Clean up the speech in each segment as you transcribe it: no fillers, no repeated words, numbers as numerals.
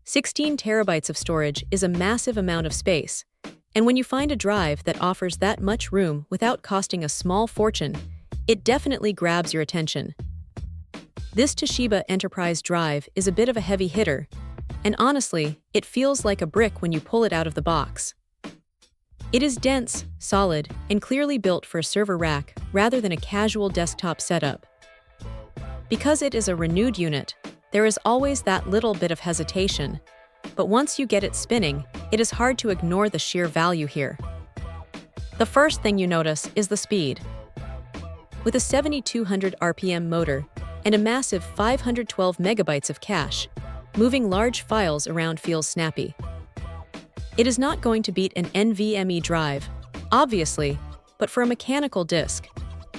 16 terabytes of storage is a massive amount of space, and when you find a drive that offers that much room without costing a small fortune, it definitely grabs your attention. This Toshiba Enterprise drive is a bit of a heavy hitter, and honestly, it feels like a brick when you pull it out of the box. It is dense, solid, and clearly built for a server rack rather than a casual desktop setup. Because it is a renewed unit, there is always that little bit of hesitation, but once you get it spinning, it is hard to ignore the sheer value here. The first thing you notice is the speed. With a 7,200 RPM motor and a massive 512 megabytes of cache, moving large files around feels snappy. It is not going to beat an NVMe drive, obviously, but for a mechanical disk,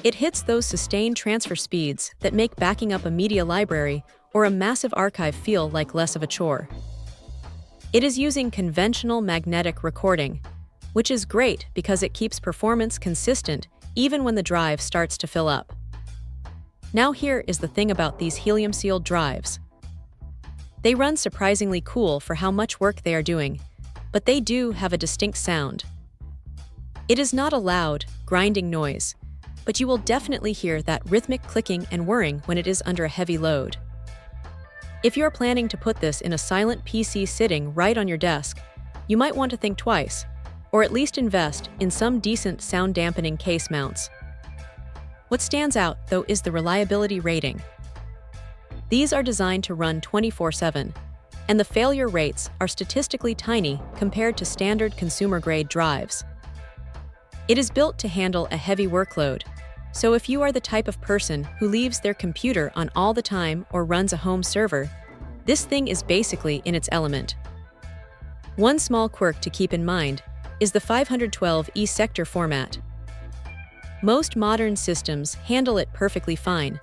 it hits those sustained transfer speeds that make backing up a media library or a massive archive feel like less of a chore. It is using conventional magnetic recording, which is great because it keeps performance consistent even when the drive starts to fill up. Now here is the thing about these helium-sealed drives. They run surprisingly cool for how much work they are doing, but they do have a distinct sound. It is not a loud, grinding noise, but you will definitely hear that rhythmic clicking and whirring when it is under a heavy load. If you're planning to put this in a silent PC sitting right on your desk, you might want to think twice, or at least invest in some decent sound-dampening case mounts. What stands out, though, is the reliability rating. These are designed to run 24/7, and the failure rates are statistically tiny compared to standard consumer-grade drives. It is built to handle a heavy workload, so if you are the type of person who leaves their computer on all the time or runs a home server, this thing is basically in its element. One small quirk to keep in mind is the 512E sector format. Most modern systems handle it perfectly fine,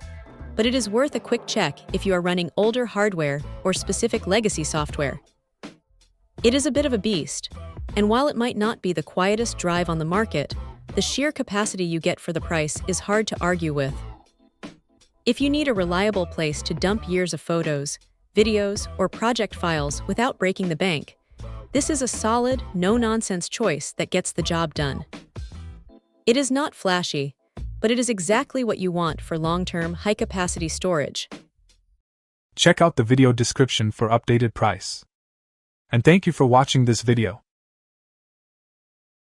but it is worth a quick check if you are running older hardware or specific legacy software. It is a bit of a beast, and while it might not be the quietest drive on the market, the sheer capacity you get for the price is hard to argue with. If you need a reliable place to dump years of photos, videos, or project files without breaking the bank, this is a solid, no-nonsense choice that gets the job done. It is not flashy, but it is exactly what you want for long-term, high-capacity storage. Check out the video description for updated price. And thank you for watching this video.